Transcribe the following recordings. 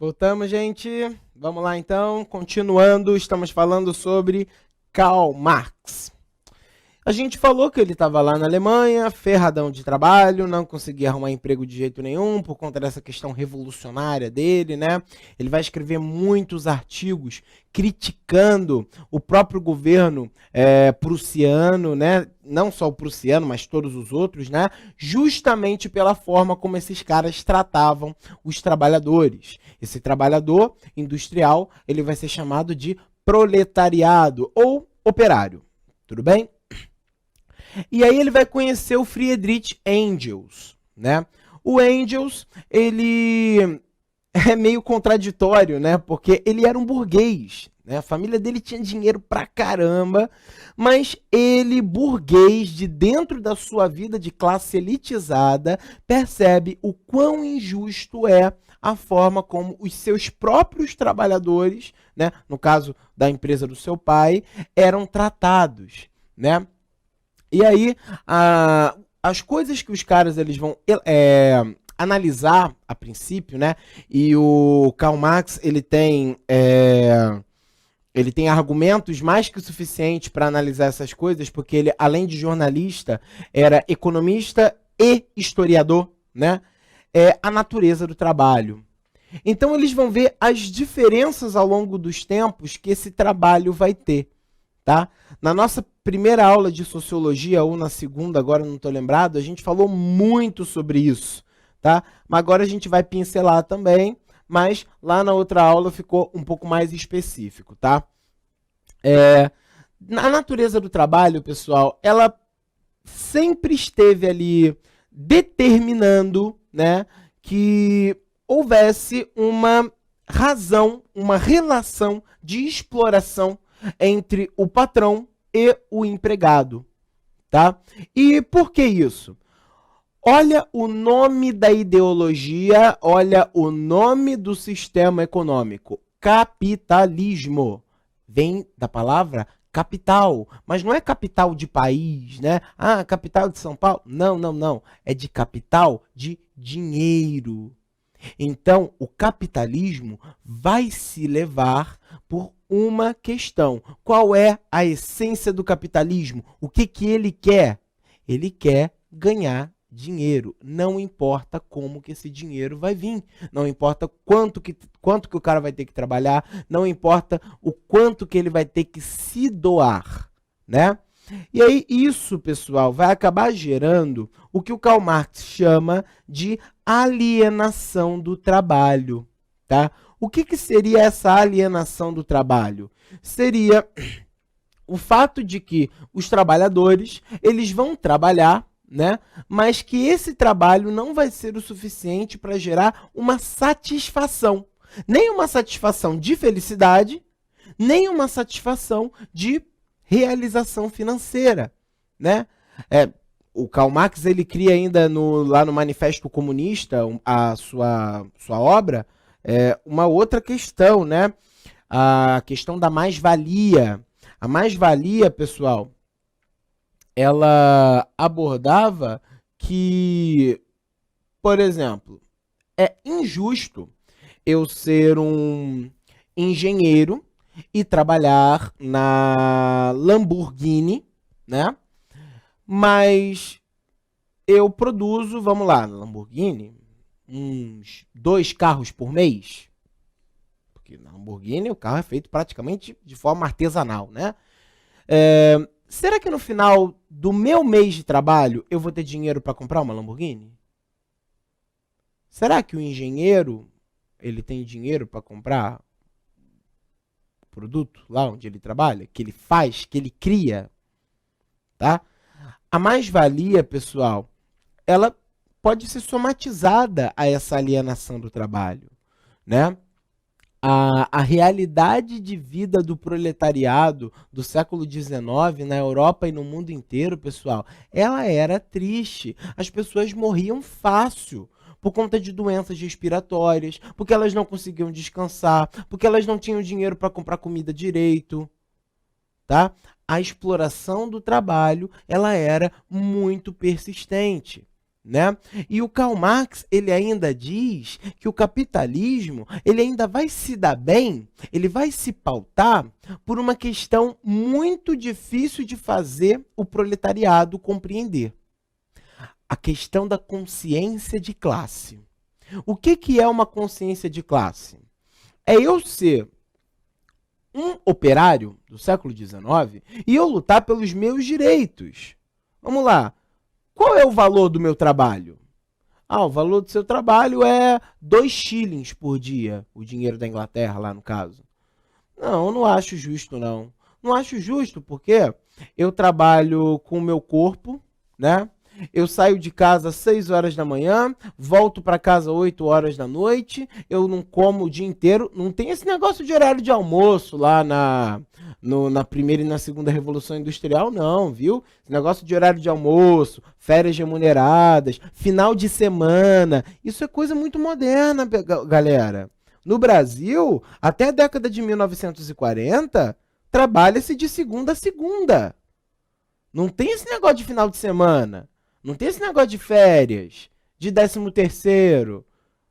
Voltamos, gente. Vamos lá, então. Continuando, estamos falando sobre Karl Marx. A gente falou que ele estava lá na Alemanha, ferradão de trabalho, não conseguia arrumar emprego de jeito nenhum por conta dessa questão revolucionária dele, né? Ele vai escrever muitos artigos criticando o próprio governo prussiano, né? Não só o prussiano, mas todos os outros, né? Justamente pela forma como esses caras tratavam os trabalhadores. Esse trabalhador industrial, ele vai ser chamado de proletariado ou operário. Tudo bem? E aí ele vai conhecer o Friedrich Engels, né? O Engels, ele é meio contraditório, né? Porque ele era um burguês, né? A família dele tinha dinheiro pra caramba, mas ele, burguês, de dentro da sua vida de classe elitizada, percebe o quão injusto é a forma como os seus próprios trabalhadores, né? No caso da empresa do seu pai, eram tratados, né? E aí, as coisas que os caras eles vão analisar a princípio, né? E o Karl Marx ele tem argumentos mais que suficientes para analisar essas coisas, porque ele, além de jornalista, era economista e historiador, né? É a natureza do trabalho. Então eles vão ver as diferenças ao longo dos tempos que esse trabalho vai ter. Tá? Na nossa primeira aula de sociologia, ou na segunda, agora não estou lembrado, a gente falou muito sobre isso. Tá? Mas agora a gente vai pincelar também, mas lá na outra aula ficou um pouco mais específico. Tá? Na natureza do trabalho, pessoal, ela sempre esteve ali determinando, né, que houvesse uma razão, uma relação de exploração entre o patrão e o empregado, tá? E por que isso? Olha o nome da ideologia, olha o nome do sistema econômico, capitalismo. Vem da palavra capital, mas não é capital de país, né? Ah, capital de São Paulo? Não, não, não. É de capital de dinheiro. Então, o capitalismo vai se levar por uma questão. Qual é a essência do capitalismo? O que ele quer? Ele quer ganhar dinheiro. Não importa como que esse dinheiro vai vir. Não importa quanto que o cara vai ter que trabalhar. Não importa o quanto que ele vai ter que se doar, né? E aí isso, pessoal, vai acabar gerando o que o Karl Marx chama de alienação do trabalho, tá? O que seria essa alienação do trabalho? Seria o fato de que os trabalhadores, eles vão trabalhar, né? Mas que esse trabalho não vai ser o suficiente para gerar uma satisfação. Nem uma satisfação de felicidade, nem uma satisfação de realização financeira, né? O Karl Marx ele cria ainda lá no Manifesto Comunista a sua obra uma outra questão, né? A questão da mais-valia. A mais-valia, pessoal, ela abordava que, por exemplo, é injusto eu ser um engenheiro e trabalhar na Lamborghini, né? Mas eu produzo, vamos lá, na Lamborghini, uns 2 carros por mês. Porque na Lamborghini o carro é feito praticamente de forma artesanal, né? Será que no final do meu mês de trabalho eu vou ter dinheiro para comprar uma Lamborghini? Será que o engenheiro ele tem dinheiro para comprar produto lá onde ele trabalha, que ele faz, que ele cria, tá? A mais-valia, pessoal, ela pode ser somatizada a essa alienação do trabalho, né? A realidade de vida do proletariado do século XIX na Europa e no mundo inteiro, pessoal, ela era triste. As pessoas morriam fácil por conta de doenças respiratórias, porque elas não conseguiam descansar, porque elas não tinham dinheiro para comprar comida direito, tá? A exploração do trabalho, ela era muito persistente, né? E o Karl Marx, ele ainda diz que o capitalismo, ele ainda vai se dar bem, ele vai se pautar por uma questão muito difícil de fazer o proletariado compreender. A questão da consciência de classe. O que é uma consciência de classe? É eu ser um operário do século XIX e eu lutar pelos meus direitos. Vamos lá. Qual é o valor do meu trabalho? O valor do seu trabalho é 2 shillings por dia, o dinheiro da Inglaterra lá no caso. Não, eu não acho justo não. Não acho justo porque eu trabalho com o meu corpo, né? Eu saio de casa às 6 horas da manhã, volto para casa às 8 horas da noite, eu não como o dia inteiro. Não tem esse negócio de horário de almoço lá na primeira e na segunda Revolução Industrial, não, viu? Esse negócio de horário de almoço, férias remuneradas, final de semana, isso é coisa muito moderna, galera. No Brasil, até a década de 1940, trabalha-se de segunda a segunda. Não tem esse negócio de final de semana. Não tem esse negócio de férias, de 13º,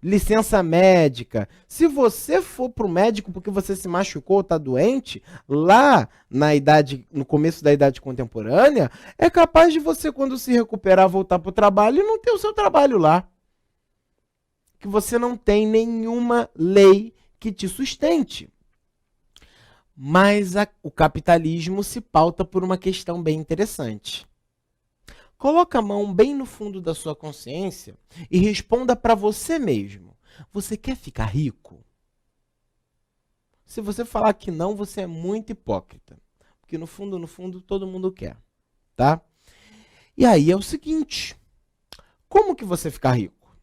licença médica. Se você for para o médico porque você se machucou ou está doente, lá no começo da idade contemporânea, é capaz de você, quando se recuperar, voltar para o trabalho e não ter o seu trabalho lá. Que você não tem nenhuma lei que te sustente. Mas o capitalismo se pauta por uma questão bem interessante. Coloca a mão bem no fundo da sua consciência e responda para você mesmo. Você quer ficar rico? Se você falar que não, você é muito hipócrita. Porque no fundo, todo mundo quer. Tá? E aí é o seguinte. Como que você fica rico?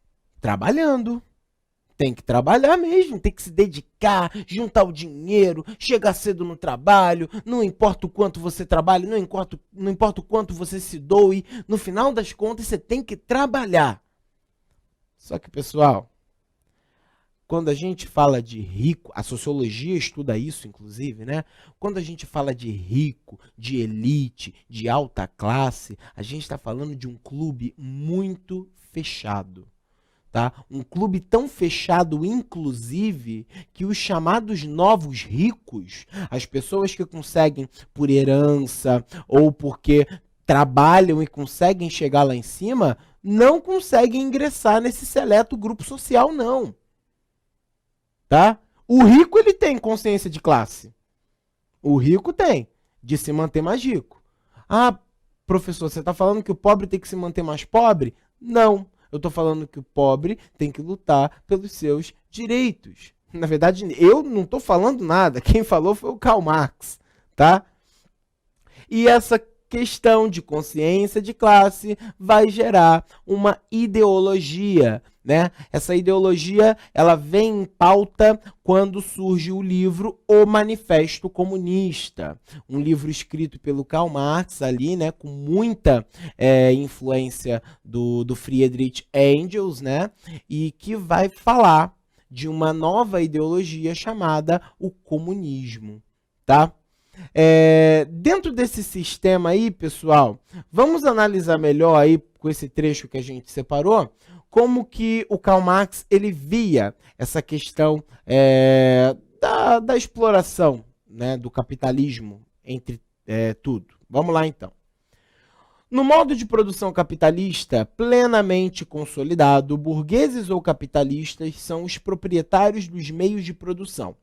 Trabalhando. Tem que trabalhar mesmo, tem que se dedicar, juntar o dinheiro, chegar cedo no trabalho, não importa o quanto você trabalhe, não importa o quanto você se doe, no final das contas você tem que trabalhar. Só que, pessoal, quando a gente fala de rico, a sociologia estuda isso, inclusive, né? Quando a gente fala de rico, de elite, de alta classe, a gente está falando de um clube muito fechado. Tá? Um clube tão fechado, inclusive, que os chamados novos ricos, as pessoas que conseguem por herança ou porque trabalham e conseguem chegar lá em cima, não conseguem ingressar nesse seleto grupo social, não. Tá? O rico, ele tem consciência de classe. O rico tem, de se manter mais rico. Professor, você está falando que o pobre tem que se manter mais pobre? Não. Eu estou falando que o pobre tem que lutar pelos seus direitos. Na verdade, eu não estou falando nada. Quem falou foi o Karl Marx, tá? E essa questão de consciência de classe vai gerar uma ideologia, né? Essa ideologia, ela vem em pauta quando surge o livro O Manifesto Comunista, um livro escrito pelo Karl Marx ali, né, com muita influência do Friedrich Engels, né, e que vai falar de uma nova ideologia chamada o comunismo, tá? Dentro desse sistema aí, pessoal, vamos analisar melhor aí com esse trecho que a gente separou, como que o Karl Marx ele via essa questão da exploração, né, do capitalismo entre tudo. Vamos lá então. No modo de produção capitalista plenamente consolidado, burgueses ou capitalistas são os proprietários dos meios de produção.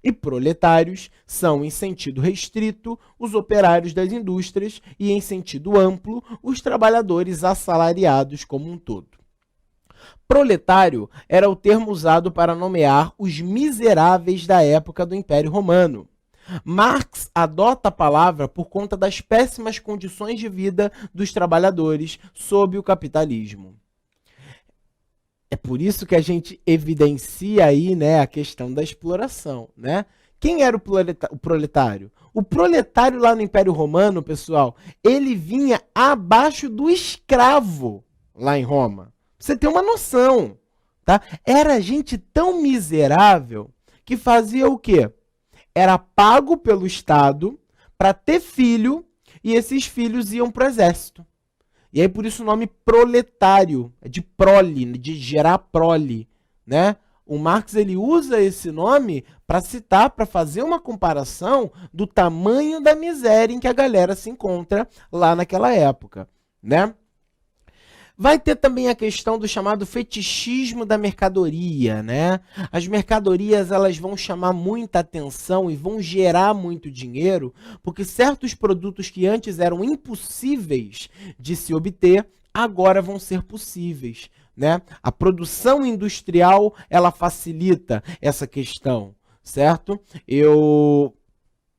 E proletários são, em sentido restrito, os operários das indústrias e, em sentido amplo, os trabalhadores assalariados como um todo. Proletário era o termo usado para nomear os miseráveis da época do Império Romano. Marx adota a palavra por conta das péssimas condições de vida dos trabalhadores sob o capitalismo. É por isso que a gente evidencia aí, né, a questão da exploração, né? Quem era o proletário? O proletário lá no Império Romano, pessoal, ele vinha abaixo do escravo lá em Roma. Você tem uma noção, tá? Era gente tão miserável que fazia o quê? Era pago pelo Estado para ter filho e esses filhos iam para o exército. E aí por isso o nome proletário, é de prole, de gerar prole, né? O Marx ele usa esse nome para citar, para fazer uma comparação do tamanho da miséria em que a galera se encontra lá naquela época, né? Vai ter também a questão do chamado fetichismo da mercadoria, né? As mercadorias elas vão chamar muita atenção e vão gerar muito dinheiro, porque certos produtos que antes eram impossíveis de se obter, agora vão ser possíveis, né? A produção industrial, ela facilita essa questão, certo? Eu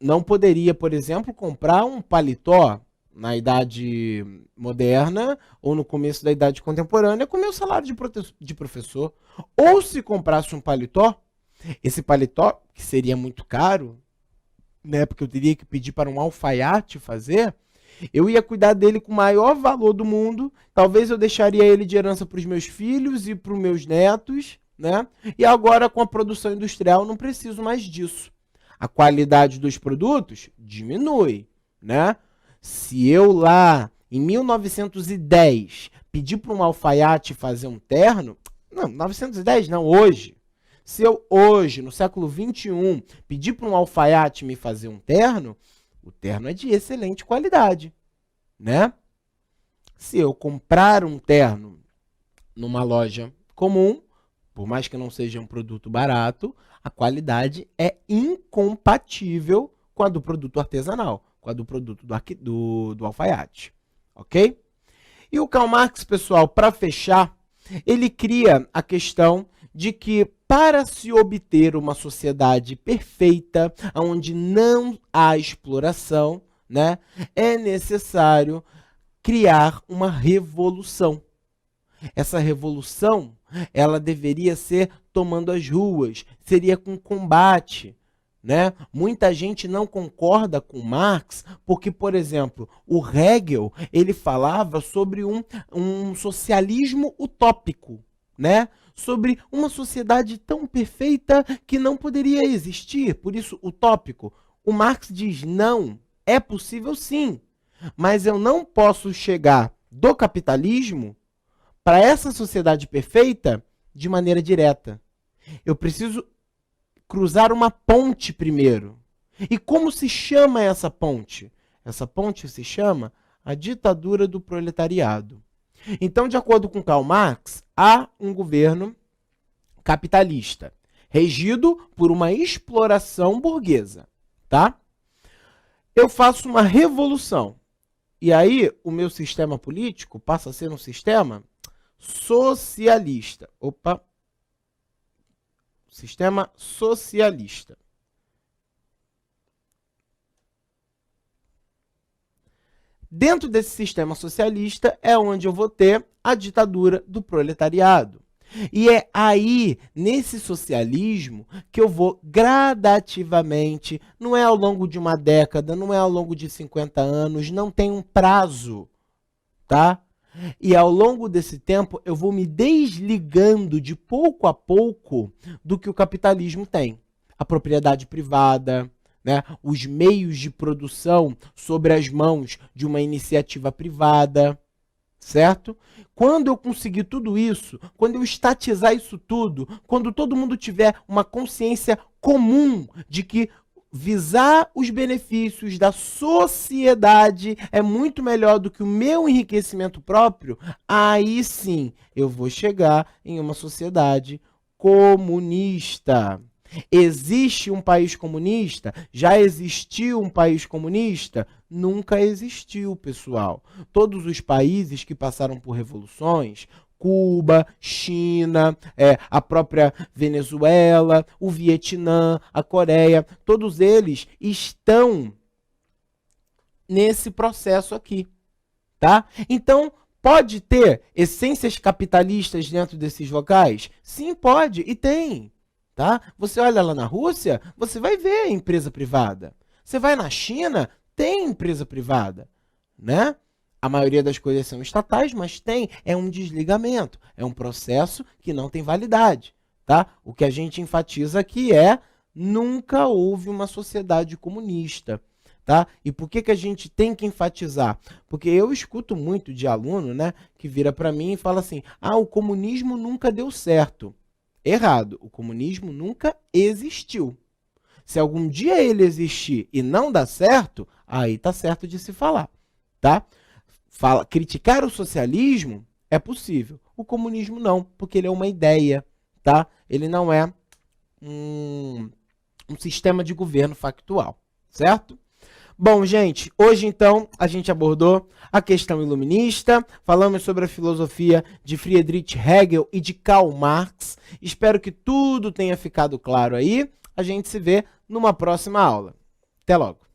não poderia, por exemplo, comprar um paletó na idade moderna ou no começo da idade contemporânea com meu salário de professor. Ou se comprasse um paletó, esse paletó, que seria muito caro, né, porque eu teria que pedir para um alfaiate fazer, eu ia cuidar dele com o maior valor do mundo, talvez eu deixaria ele de herança para os meus filhos e para os meus netos, né? E agora com a produção industrial não preciso mais disso. A qualidade dos produtos diminui, né? Se eu lá, em 1910, pedir para um alfaiate fazer um terno, não, 910 não, hoje. Se eu hoje, no século 21, pedir para um alfaiate me fazer um terno, o terno é de excelente qualidade, né? Se eu comprar um terno numa loja comum, por mais que não seja um produto barato, a qualidade é incompatível com a do produto artesanal, com a do produto do alfaiate, ok? E o Karl Marx, pessoal, para fechar, ele cria a questão de que para se obter uma sociedade perfeita, onde não há exploração, né, é necessário criar uma revolução. Essa revolução, ela deveria ser tomando as ruas, seria com combate, né? Muita gente não concorda com Marx porque, por exemplo, o Hegel ele falava sobre um socialismo utópico, né? Sobre uma sociedade tão perfeita que não poderia existir, por isso utópico. O Marx diz, não, é possível sim, mas eu não posso chegar do capitalismo para essa sociedade perfeita de maneira direta. Eu preciso cruzar uma ponte primeiro. E como se chama essa ponte? Essa ponte se chama a ditadura do proletariado. Então, de acordo com Karl Marx, há um governo capitalista, regido por uma exploração burguesa, tá? Eu faço uma revolução. E aí, o meu sistema político passa a ser um sistema socialista. Opa! Sistema socialista. Dentro desse sistema socialista é onde eu vou ter a ditadura do proletariado. E é aí, nesse socialismo, que eu vou gradativamente, não é ao longo de uma década, não é ao longo de 50 anos, não tem um prazo, tá? E ao longo desse tempo eu vou me desligando de pouco a pouco do que o capitalismo tem. A propriedade privada, né? Os meios de produção sobre as mãos de uma iniciativa privada, certo? Quando eu conseguir tudo isso, quando eu estatizar isso tudo, quando todo mundo tiver uma consciência comum de que visar os benefícios da sociedade é muito melhor do que o meu enriquecimento próprio, aí sim eu vou chegar em uma sociedade comunista. Existe um país comunista? Já existiu um país comunista? Nunca existiu, pessoal. Todos os países que passaram por revoluções, Cuba, China, a própria Venezuela, o Vietnã, a Coreia, todos eles estão nesse processo aqui, tá? Então, pode ter essências capitalistas dentro desses locais? Sim, pode, e tem, tá? Você olha lá na Rússia, você vai ver empresa privada. Você vai na China, tem empresa privada, né? A maioria das coisas são estatais, mas é um desligamento, é um processo que não tem validade, tá? O que a gente enfatiza aqui nunca houve uma sociedade comunista. Tá? E por que a gente tem que enfatizar? Porque eu escuto muito de aluno, né, que vira para mim e fala assim: ah, o comunismo nunca deu certo. Errado, o comunismo nunca existiu. Se algum dia ele existir e não dar certo, aí tá certo de se falar, tá? Criticar o socialismo é possível. O comunismo não, porque ele é uma ideia, tá? Ele não é um sistema de governo factual, certo? Bom, gente, hoje então a gente abordou a questão iluminista, falamos sobre a filosofia de Friedrich Hegel e de Karl Marx. Espero que tudo tenha ficado claro aí. A gente se vê numa próxima aula. Até logo!